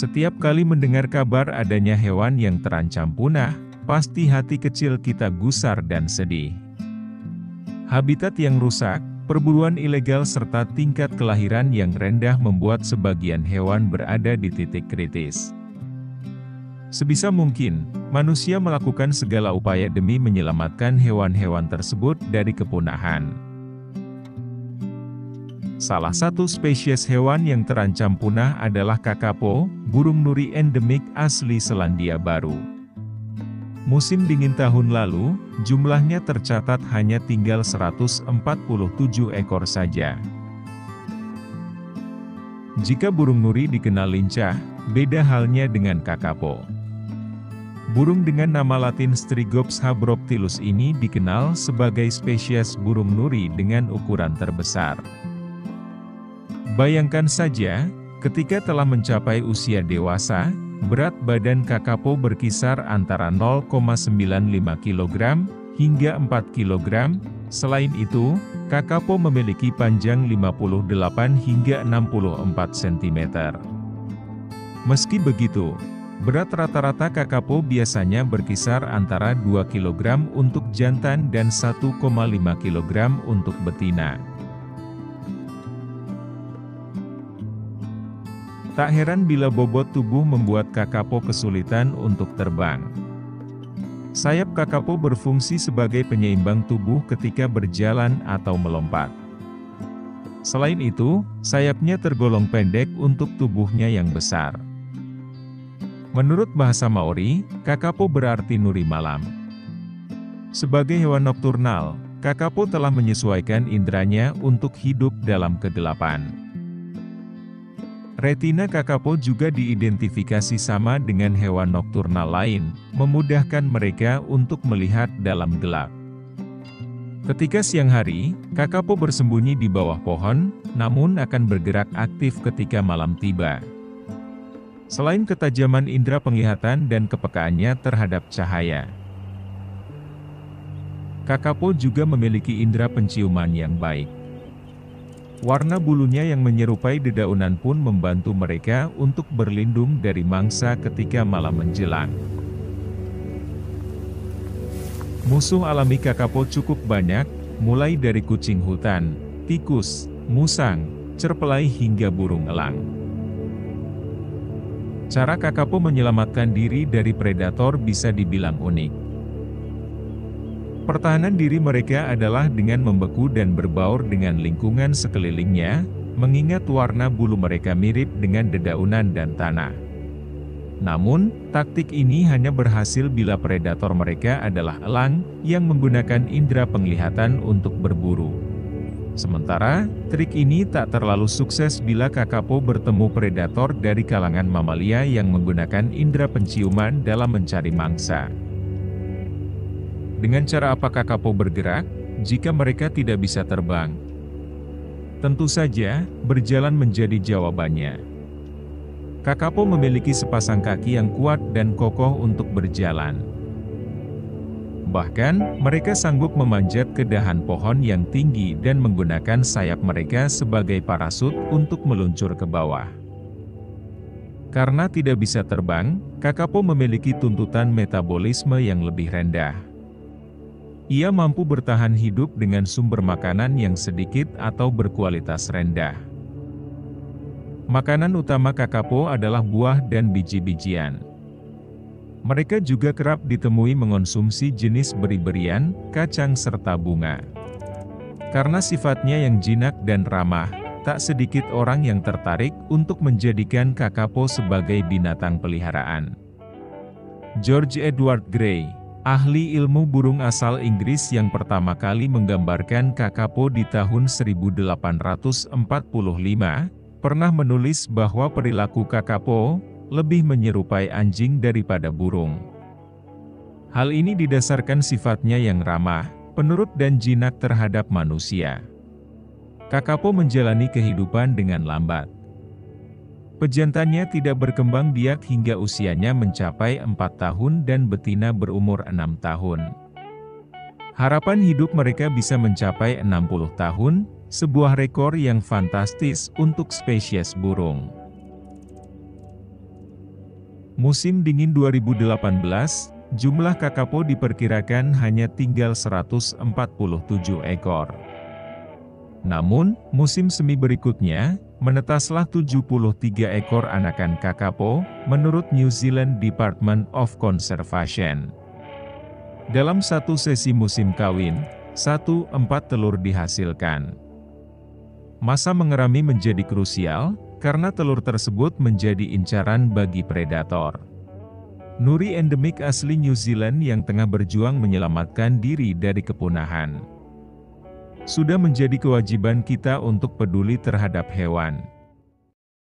Setiap kali mendengar kabar adanya hewan yang terancam punah, pasti hati kecil kita gusar dan sedih. Habitat yang rusak, perburuan ilegal serta tingkat kelahiran yang rendah membuat sebagian hewan berada di titik kritis. Sebisa mungkin, manusia melakukan segala upaya demi menyelamatkan hewan-hewan tersebut dari kepunahan. Salah satu spesies hewan yang terancam punah adalah kakapo, burung nuri endemik asli Selandia Baru. Musim dingin tahun lalu, jumlahnya tercatat hanya tinggal 147 ekor saja. Jika burung nuri dikenal lincah, beda halnya dengan kakapo. Burung dengan nama latin Strigops habroctilus ini dikenal sebagai spesies burung nuri dengan ukuran terbesar. Bayangkan saja, ketika telah mencapai usia dewasa, berat badan kakapo berkisar antara 0,95 kg hingga 4 kg. Selain itu, kakapo memiliki panjang 58 hingga 64 cm. Meski begitu, berat rata-rata kakapo biasanya berkisar antara 2 kg untuk jantan dan 1,5 kg untuk betina. Tak heran bila bobot tubuh membuat kakapo kesulitan untuk terbang. Sayap kakapo berfungsi sebagai penyeimbang tubuh ketika berjalan atau melompat. Selain itu, sayapnya tergolong pendek untuk tubuhnya yang besar. Menurut bahasa Maori, kakapo berarti nuri malam. Sebagai hewan nokturnal, kakapo telah menyesuaikan inderanya untuk hidup dalam kegelapan. Retina kakapo juga diidentifikasi sama dengan hewan nokturnal lain, memudahkan mereka untuk melihat dalam gelap. Ketika siang hari, kakapo bersembunyi di bawah pohon, namun akan bergerak aktif ketika malam tiba. Selain ketajaman indera penglihatan dan kepekaannya terhadap cahaya, kakapo juga memiliki indera penciuman yang baik. Warna bulunya yang menyerupai dedaunan pun membantu mereka untuk berlindung dari mangsa ketika malam menjelang. Musuh alami kakapo cukup banyak, mulai dari kucing hutan, tikus, musang, cerpelai hingga burung elang. Cara kakapo menyelamatkan diri dari predator bisa dibilang unik. Pertahanan diri mereka adalah dengan membeku dan berbaur dengan lingkungan sekelilingnya, mengingat warna bulu mereka mirip dengan dedaunan dan tanah. Namun, taktik ini hanya berhasil bila predator mereka adalah elang, yang menggunakan indera penglihatan untuk berburu. Sementara, trik ini tak terlalu sukses bila kakapo bertemu predator dari kalangan mamalia yang menggunakan indera penciuman dalam mencari mangsa. Dengan cara apa kakapo bergerak, jika mereka tidak bisa terbang? Tentu saja, berjalan menjadi jawabannya. Kakapo memiliki sepasang kaki yang kuat dan kokoh untuk berjalan. Bahkan, mereka sanggup memanjat ke dahan pohon yang tinggi dan menggunakan sayap mereka sebagai parasut untuk meluncur ke bawah. Karena tidak bisa terbang, kakapo memiliki tuntutan metabolisme yang lebih rendah. Ia mampu bertahan hidup dengan sumber makanan yang sedikit atau berkualitas rendah. Makanan utama kakapo adalah buah dan biji-bijian. Mereka juga kerap ditemui mengonsumsi jenis beri-berian, kacang serta bunga. Karena sifatnya yang jinak dan ramah, tak sedikit orang yang tertarik untuk menjadikan kakapo sebagai binatang peliharaan. George Edward Gray, ahli ilmu burung asal Inggris yang pertama kali menggambarkan kakapo di tahun 1845, pernah menulis bahwa perilaku kakapo lebih menyerupai anjing daripada burung. Hal ini didasarkan sifatnya yang ramah, penurut dan jinak terhadap manusia. Kakapo menjalani kehidupan dengan lambat. Pejantannya tidak berkembang biak hingga usianya mencapai 4 tahun dan betina berumur 6 tahun. Harapan hidup mereka bisa mencapai 60 tahun, sebuah rekor yang fantastis untuk spesies burung. Musim dingin 2018, jumlah kakapo diperkirakan hanya tinggal 147 ekor. Namun, musim semi berikutnya, menetaslah 73 ekor anakan kakapo, menurut New Zealand Department of Conservation. Dalam satu sesi musim kawin, 1-4 telur dihasilkan. Masa mengerami menjadi krusial, karena telur tersebut menjadi incaran bagi predator. Nuri endemik asli New Zealand yang tengah berjuang menyelamatkan diri dari kepunahan. Sudah menjadi kewajiban kita untuk peduli terhadap hewan.